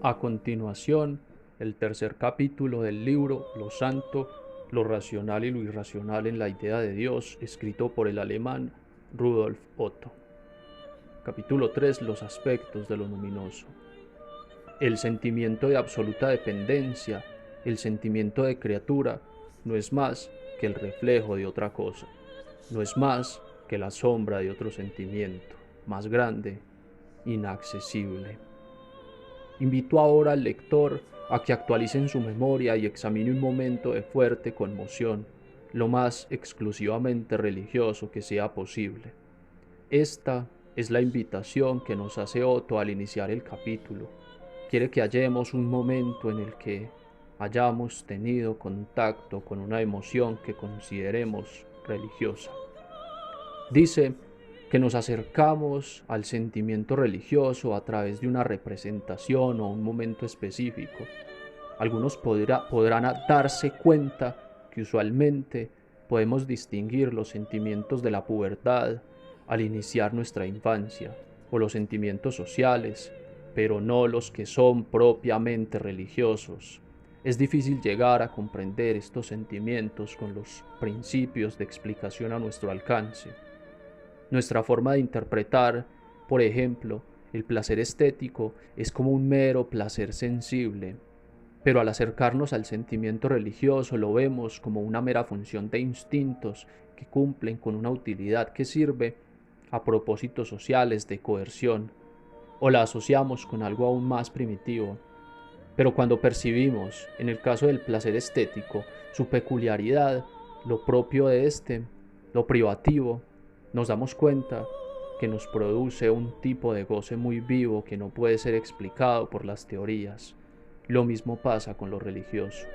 A continuación, el tercer capítulo del libro Lo Santo, lo Racional y lo Irracional en la Idea de Dios, escrito por el alemán Rudolf Otto. Capítulo 3. Los aspectos de lo luminoso. El sentimiento de absoluta dependencia, el sentimiento de criatura, no es más que el reflejo de otra cosa, no es más que la sombra de otro sentimiento, más grande, inaccesible. Invito ahora al lector a que actualice en su memoria y examine un momento de fuerte conmoción, lo más exclusivamente religioso que sea posible. Esta es la invitación que nos hace Otto al iniciar el capítulo. Quiere que hallemos un momento en el que hayamos tenido contacto con una emoción que consideremos religiosa. Dice que nos acercamos al sentimiento religioso a través de una representación o un momento específico. Algunos podrán darse cuenta que usualmente podemos distinguir los sentimientos de la pubertad al iniciar nuestra infancia, o los sentimientos sociales, pero no los que son propiamente religiosos. Es difícil llegar a comprender estos sentimientos con los principios de explicación a nuestro alcance. Nuestra forma de interpretar, por ejemplo, el placer estético es como un mero placer sensible, pero al acercarnos al sentimiento religioso lo vemos como una mera función de instintos que cumplen con una utilidad que sirve a propósitos sociales de coerción, o la asociamos con algo aún más primitivo. Pero cuando percibimos, en el caso del placer estético, su peculiaridad, lo propio de este, lo privativo, nos damos cuenta que nos produce un tipo de goce muy vivo que no puede ser explicado por las teorías. Lo mismo pasa con lo religioso.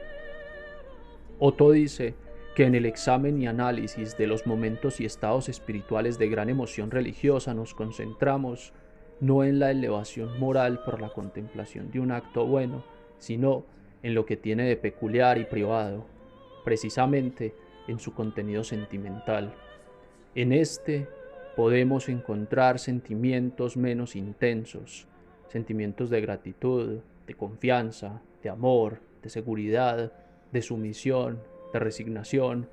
Otto dice que en el examen y análisis de los momentos y estados espirituales de gran emoción religiosa nos concentramos no en la elevación moral por la contemplación de un acto bueno, sino en lo que tiene de peculiar y privado, precisamente en su contenido sentimental. En este podemos encontrar sentimientos menos intensos, sentimientos de gratitud, de confianza, de amor, de seguridad, de sumisión, de resignación,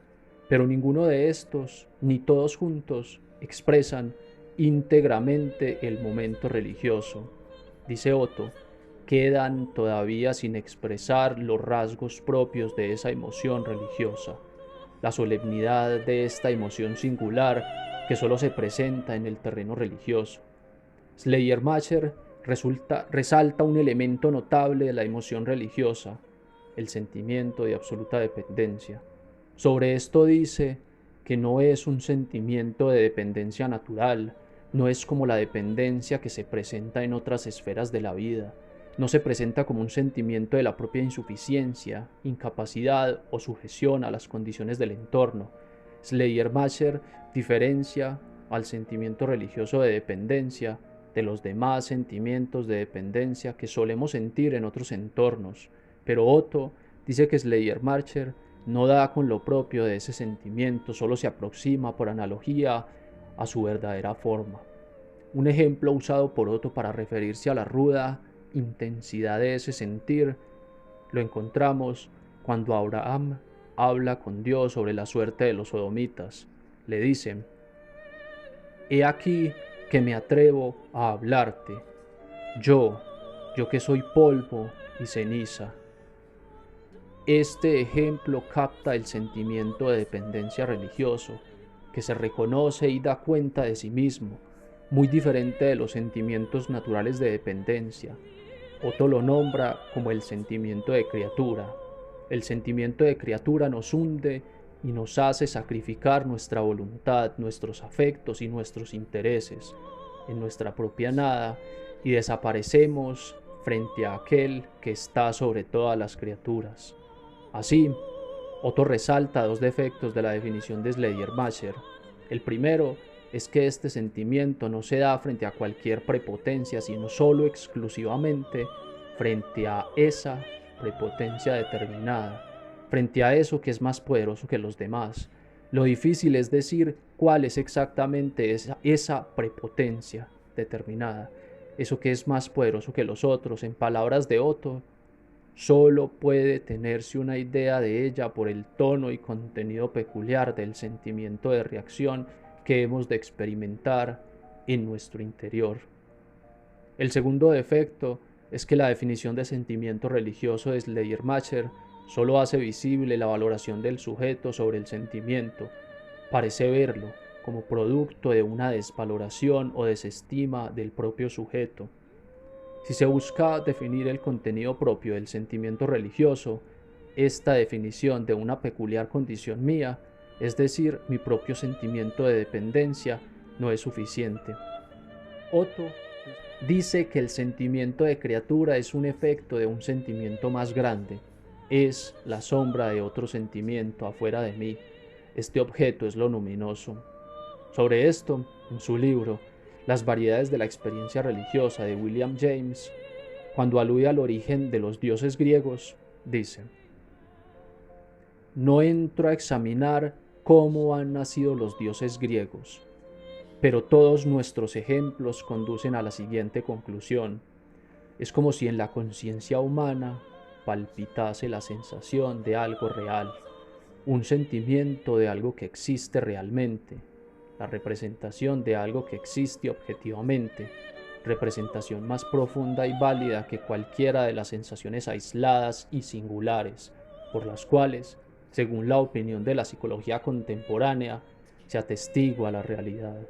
pero ninguno de estos, ni todos juntos, expresan íntegramente el momento religioso. Dice Otto, quedan todavía sin expresar los rasgos propios de esa emoción religiosa, la solemnidad de esta emoción singular que solo se presenta en el terreno religioso. Schleiermacher resalta un elemento notable de la emoción religiosa, el sentimiento de absoluta dependencia. Sobre esto dice que no es un sentimiento de dependencia natural, no es como la dependencia que se presenta en otras esferas de la vida, no se presenta como un sentimiento de la propia insuficiencia, incapacidad o sujeción a las condiciones del entorno. Schleiermacher diferencia al sentimiento religioso de dependencia de los demás sentimientos de dependencia que solemos sentir en otros entornos, pero Otto dice que Schleiermacher no da con lo propio de ese sentimiento, solo se aproxima por analogía a su verdadera forma. Un ejemplo usado por Otto para referirse a la ruda intensidad de ese sentir lo encontramos cuando Abraham habla con Dios sobre la suerte de los sodomitas. Le dicen: «He aquí que me atrevo a hablarte, yo que soy polvo y ceniza». Este ejemplo capta el sentimiento de dependencia religioso, que se reconoce y da cuenta de sí mismo, muy diferente de los sentimientos naturales de dependencia. Otto lo nombra como el sentimiento de criatura. El sentimiento de criatura nos hunde y nos hace sacrificar nuestra voluntad, nuestros afectos y nuestros intereses en nuestra propia nada, y desaparecemos frente a aquel que está sobre todas las criaturas. Así, Otto resalta dos defectos de la definición de Schleiermacher. El primero es que este sentimiento no se da frente a cualquier prepotencia, sino solo exclusivamente frente a esa prepotencia determinada, frente a eso que es más poderoso que los demás. Lo difícil es decir cuál es exactamente esa prepotencia determinada. eso que es más poderoso que los otros, en palabras de Otto, solo puede tenerse una idea de ella por el tono y contenido peculiar del sentimiento de reacción que hemos de experimentar en nuestro interior. El segundo defecto es que la definición de sentimiento religioso de Schleiermacher solo hace visible la valoración del sujeto sobre el sentimiento. Parece verlo como producto de una desvaloración o desestima del propio sujeto. Si se busca definir el contenido propio del sentimiento religioso, esta definición de una peculiar condición mía, es decir, mi propio sentimiento de dependencia, no es suficiente. Otto dice que el sentimiento de criatura es un efecto de un sentimiento más grande, es la sombra de otro sentimiento afuera de mí. Este objeto es lo luminoso. Sobre esto, en su libro Las variedades de la experiencia religiosa de William James, cuando alude al origen de los dioses griegos, dice: no entro a examinar cómo han nacido los dioses griegos, pero todos nuestros ejemplos conducen a la siguiente conclusión. Es como si en la conciencia humana palpitase la sensación de algo real, un sentimiento de algo que existe realmente, la representación de algo que existe objetivamente, representación más profunda y válida que cualquiera de las sensaciones aisladas y singulares, por las cuales, según la opinión de la psicología contemporánea, se atestigua la realidad.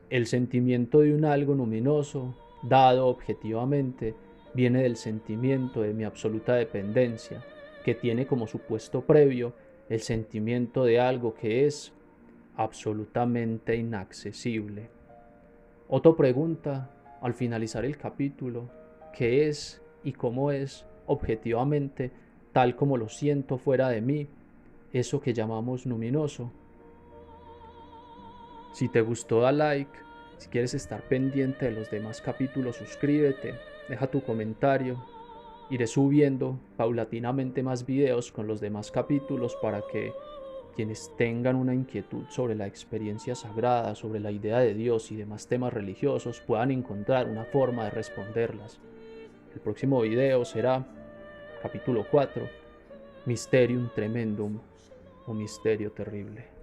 El sentimiento de un algo luminoso, dado objetivamente, viene del sentimiento de mi absoluta dependencia, que tiene como supuesto previo el sentimiento de algo que es absolutamente inaccesible. Otto pregunta, al finalizar el capítulo, ¿qué es y cómo es objetivamente, tal como lo siento fuera de mí, eso que llamamos luminoso? Si te gustó, da like. Si quieres estar pendiente de los demás capítulos, suscríbete, deja tu comentario. Iré subiendo paulatinamente más videos con los demás capítulos para que quienes tengan una inquietud sobre la experiencia sagrada, sobre la idea de Dios y demás temas religiosos puedan encontrar una forma de responderlas. El próximo video será capítulo 4, Mysterium Tremendum o Misterio Terrible.